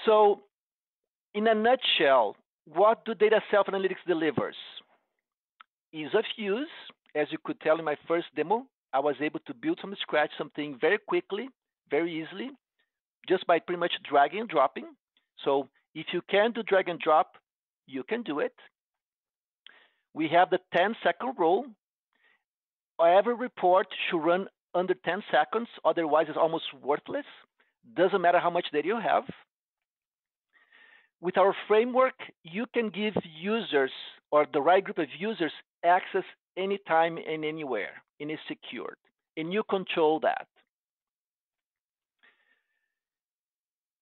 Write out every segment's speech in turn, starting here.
So in a nutshell, what do DataSelf Analytics delivers? Ease of use. As you could tell in my first demo, I was able to build from scratch something very quickly, very easily, just by pretty much dragging and dropping. So if you can do drag and drop, you can do it. We have the 10-second rule. Every report should run under 10 seconds, otherwise it's almost worthless. Doesn't matter how much data you have. With our framework, you can give users or the right group of users access anytime and anywhere, and it's secured, and you control that.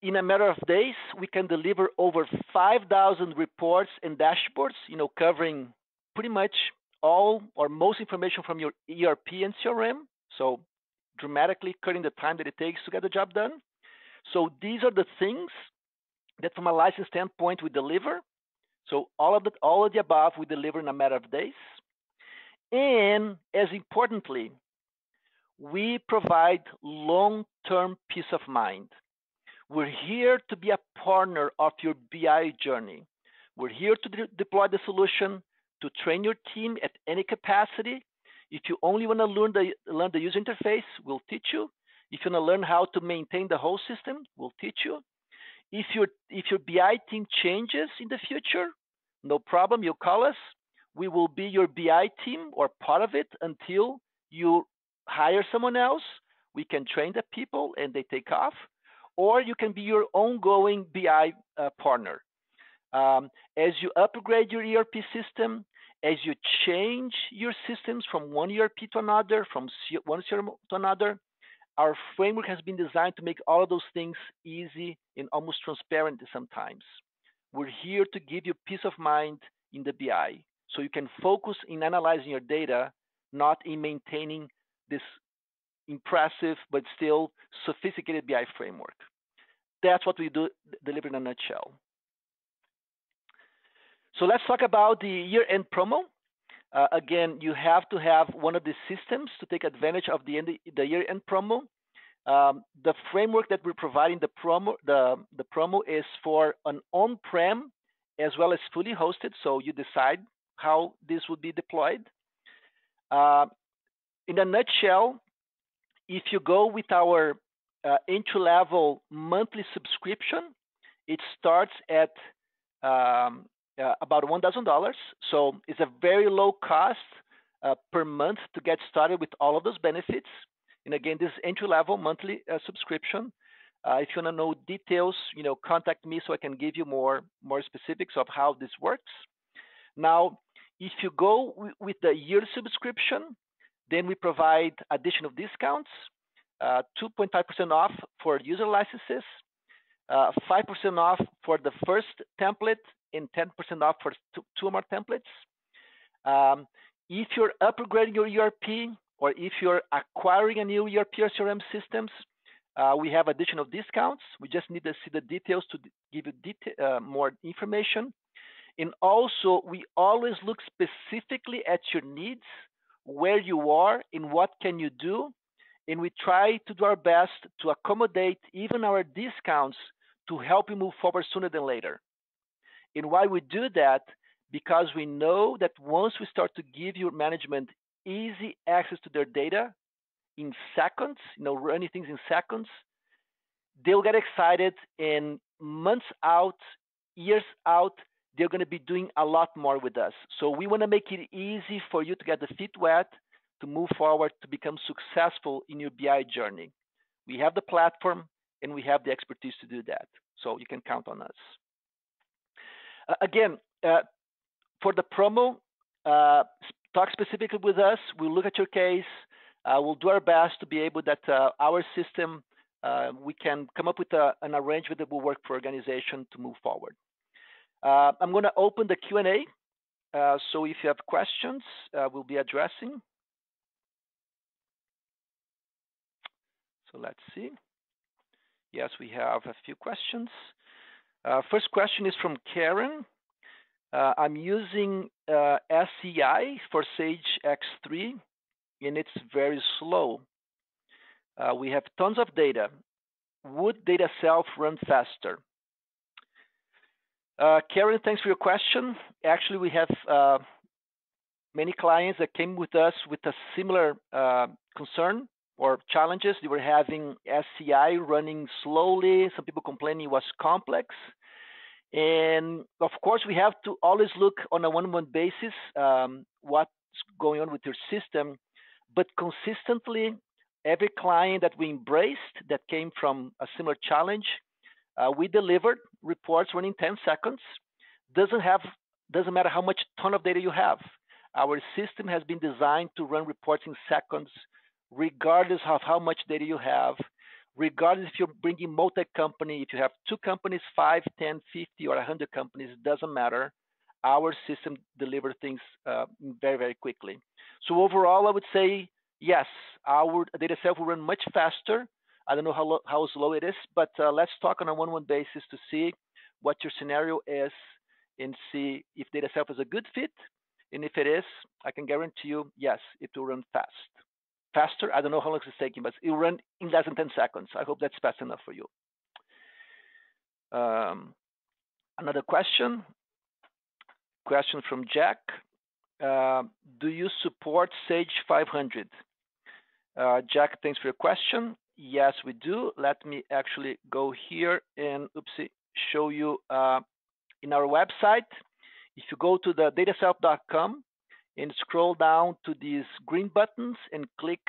In a matter of days, we can deliver over 5,000 reports and dashboards, covering pretty much all or most information from your ERP and CRM, so dramatically cutting the time that it takes to get the job done. So these are the things that from a license standpoint we deliver. So all of the above we deliver in a matter of days. And as importantly, we provide long-term peace of mind. We're here to be a partner of your BI journey. We're here to deploy the solution, to train your team at any capacity. If you only want to learn the user interface, we'll teach you. If you want to learn how to maintain the whole system, we'll teach you. If your BI team changes in the future, no problem, you call us. We will be your BI team or part of it until you hire someone else. We can train the people and they take off. Or you can be your ongoing BI partner. As you upgrade your ERP system, as you change your systems from one ERP to another, from one CRM to another, our framework has been designed to make all of those things easy and almost transparent sometimes. We're here to give you peace of mind in the BI, so you can focus in analyzing your data, not in maintaining this impressive but still sophisticated BI framework. That's what we do deliver in a nutshell. So let's talk about the year-end promo. Again, you have to have one of the systems to take advantage of the year-end promo. The framework that we're providing, the promo is for an on-prem as well as fully hosted, so you decide how this would be deployed. In a nutshell, if you go with our entry-level monthly subscription, it starts at about $1,000. So it's a very low cost per month to get started with all of those benefits. And again, this is entry-level monthly subscription. If you want to know details, contact me so I can give you more specifics of how this works. Now, if you go with the yearly subscription, then we provide additional discounts, 2.5% off for user licenses, 5% off for the first template, and 10% off for two more templates. If you're upgrading your ERP or if you're acquiring a new ERP or CRM systems, we have additional discounts. We just need to see the details to give you more information. And also, we always look specifically at your needs, where you are, and what can you do. And we try to do our best to accommodate even our discounts to help you move forward sooner than later. And why we do that? Because we know that once we start to give your management easy access to their data in seconds, running things in seconds, they'll get excited, and months out, years out, they're going to be doing a lot more with us. So we want to make it easy for you to get the feet wet, to move forward, to become successful in your BI journey. We have the platform and we have the expertise to do that. So you can count on us. Again, for the promo, talk specifically with us. We'll look at your case. We'll do our best to be able that our system, we can come up with an arrangement that will work for organization to move forward. I'm going to open the Q&A. So if you have questions, we'll be addressing. So let's see. Yes, we have a few questions. First question is from Karen. I'm using SEI for Sage X3, and it's very slow. We have tons of data. Would DataSelf run faster? Karen, thanks for your question. Actually, we have many clients that came with us with a similar concern or challenges. They were having SCI running slowly. Some people complaining it was complex. And of course, we have to always look on a one-on-one basis what's going on with your system. But consistently, every client that we embraced that came from a similar challenge, we delivered reports running 10 seconds. Doesn't matter how much ton of data you have. Our system has been designed to run reports in seconds, regardless of how much data you have, regardless if you're bringing multi-company, if you have 2 companies, 5, 10, 50, or 100 companies, it doesn't matter. Our system delivers things very, very quickly. So overall, I would say, yes, our DataSelf will run much faster. I don't know how slow it is, but let's talk on a one-on-one basis to see what your scenario is and see if DataSelf is a good fit. And if it is, I can guarantee you, yes, it will run faster. I don't know how long it's taking, but it will run in less than 10 seconds. I hope that's fast enough for you. Another question from Jack. Do you support Sage 500? Jack, thanks for your question. Yes, we do. Let me actually go here and show you in our website. If you go to the dataself.com and scroll down to these green buttons and click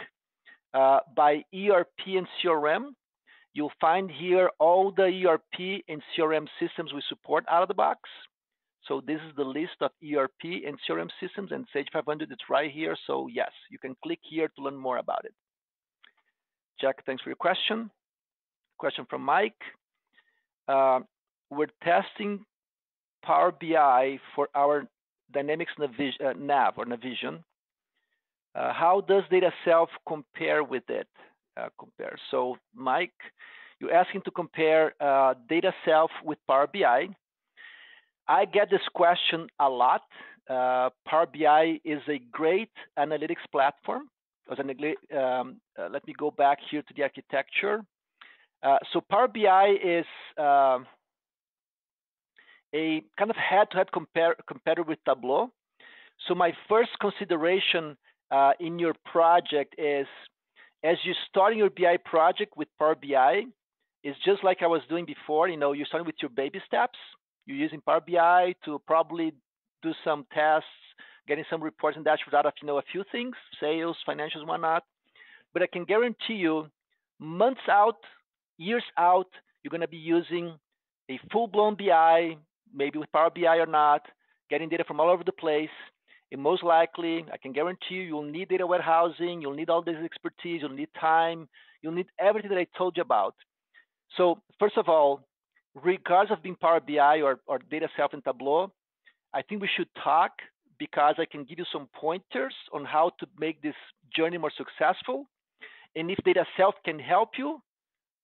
by ERP and CRM, you'll find here all the ERP and CRM systems we support out of the box. So this is the list of ERP and CRM systems, and Sage 500 is right here. So yes, you can click here to learn more about it. Jack, thanks for your question. Question from Mike. We're testing Power BI for our Dynamics Nav or Navision. How does DataSelf compare with it? So, Mike, you're asking to compare DataSelf with Power BI. I get this question a lot. Power BI is a great analytics platform. Let me go back here to the architecture. So Power BI is a kind of head-to-head competitor with Tableau. So my first consideration in your project is, as you start your BI project with Power BI, it's just like I was doing before. You're starting with your baby steps. You're using Power BI to probably do some tests, getting some reports and dashboards out of a few things, sales, financials, whatnot. But I can guarantee you, months out, years out, you're going to be using a full-blown BI, maybe with Power BI or not, getting data from all over the place. And most likely, I can guarantee you'll need data warehousing, you'll need all this expertise, you'll need time, you'll need everything that I told you about. So first of all, regardless of being Power BI or DataSelf and Tableau, I think we should talk, because I can give you some pointers on how to make this journey more successful. And if DataSelf can help you,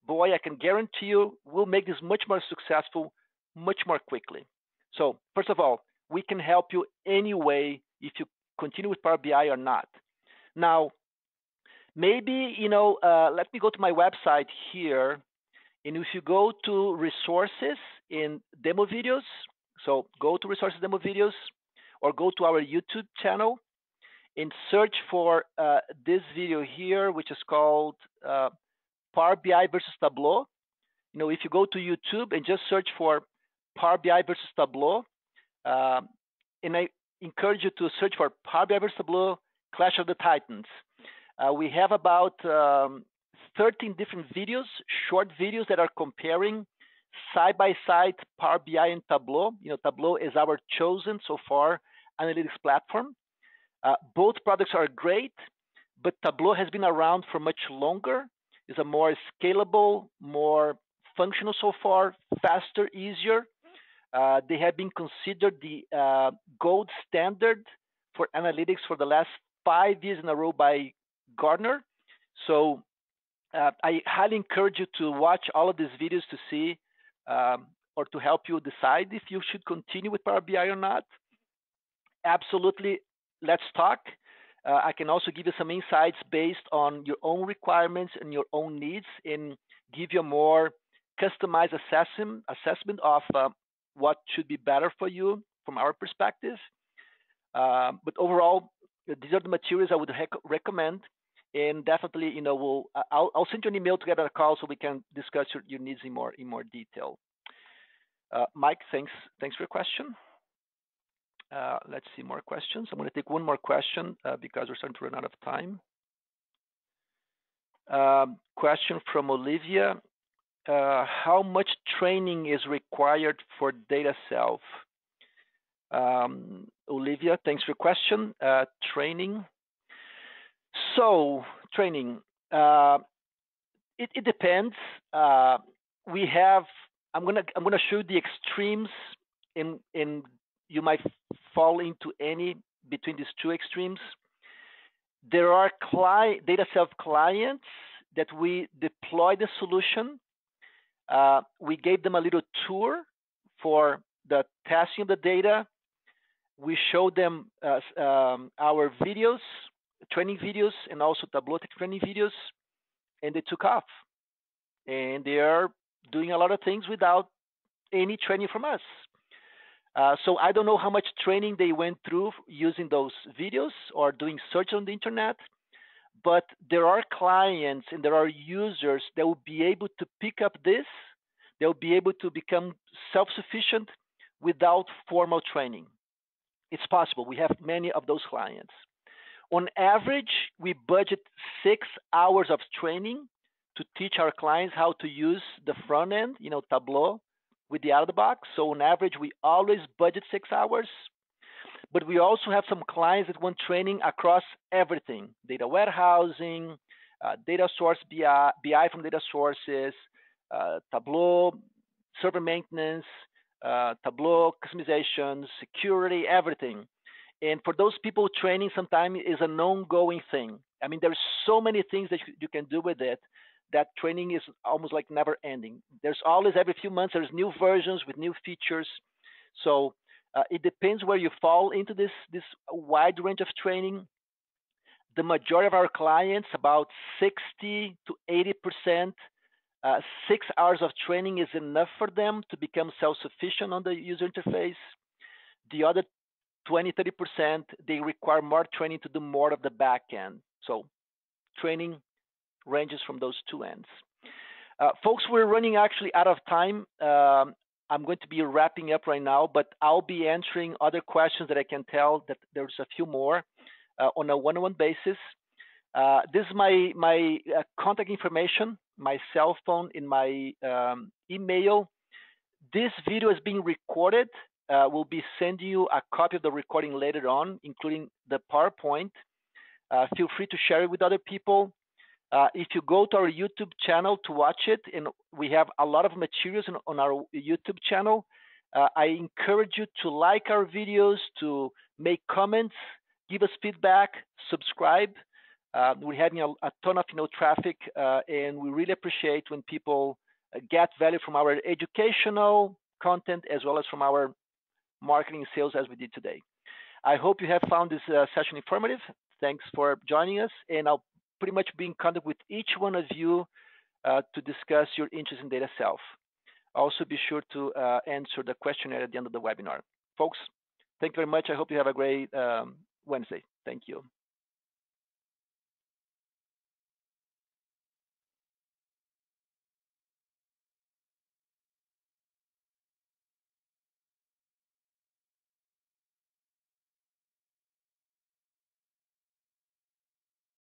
boy, I can guarantee you we'll make this much more successful much more quickly. So first of all, we can help you anyway if you continue with Power BI or not. Now, maybe, let me go to my website here. And if you go to resources in demo videos, so go to resources demo videos, or go to our YouTube channel and search for this video here, which is called Power BI versus Tableau. If you go to YouTube and just search for Power BI versus Tableau, and I encourage you to search for Power BI versus Tableau Clash of the Titans. We have about 13 different videos, short videos that are comparing side-by-side Power BI and Tableau. Tableau is our chosen so far analytics platform. Both products are great, but Tableau has been around for much longer. It's a more scalable, more functional so far, faster, easier. They have been considered the gold standard for analytics for the last 5 years in a row by Gartner. So I highly encourage you to watch all of these videos to see or to help you decide if you should continue with Power BI or not. Absolutely, let's talk. I can also give you some insights based on your own requirements and your own needs and give you a more customized assessment of what should be better for you from our perspective. But overall, these are the materials I would recommend. And definitely, you know, I'll send you an email to get a call so we can discuss your needs in more detail. Mike, thanks for your question. Let's see more questions. I'm going to take one more question because we're starting to run out of time. Question from Olivia. How much training is required for DataSelf? Olivia, thanks for your question. Training. So training, it depends. We have. I'm gonna show you the extremes, and you might fall into any between these two extremes. There are DataSelf clients that we deploy the solution. We gave them a little tour for the testing of the data. We showed them our videos, training videos, and also Tableau training videos, and they took off. And they are doing a lot of things without any training from us. So I don't know how much training they went through using those videos or doing search on the internet, but there are clients and there are users that will be able to pick up this. They'll be able to become self-sufficient without formal training. It's possible. We have many of those clients. On average, we budget 6 hours of training to teach our clients how to use the front end, you know, Tableau, with the out of the box. So on average, we always budget 6 hours. But we also have some clients that want training across everything: data warehousing, data source BI from data sources, Tableau, server maintenance, Tableau customization, security, everything. And for those people, training sometimes is an ongoing thing. I mean, there's so many things that you can do with it that training is almost like never ending. There's always, every few months, there's new versions with new features. So it depends where you fall into this wide range of training. The majority of our clients, about 60 to 80%, 6 hours of training is enough for them to become self-sufficient on the user interface. The other 20, 30%, they require more training to do more of the back end. So training ranges from those two ends. Folks, we're running actually out of time. I'm going to be wrapping up right now, but I'll be answering other questions that I can tell that there's a few more on a one-on-one basis. This is my contact information, my cell phone, in my email. This video is being recorded. We'll be sending you a copy of the recording later on, including the PowerPoint. Feel free to share it with other people. If you go to our YouTube channel to watch it, and we have a lot of materials on our YouTube channel, I encourage you to like our videos, to make comments, give us feedback, subscribe. We're having a ton of traffic, and we really appreciate when people get value from our educational content as well as from our marketing sales as we did today. I hope you have found this session informative. Thanks for joining us, and I'll pretty much be in contact with each one of you to discuss your interest in DataSelf. Also, be sure to answer the questionnaire at the end of the webinar. Folks, thank you very much. I hope you have a great Wednesday. Thank you.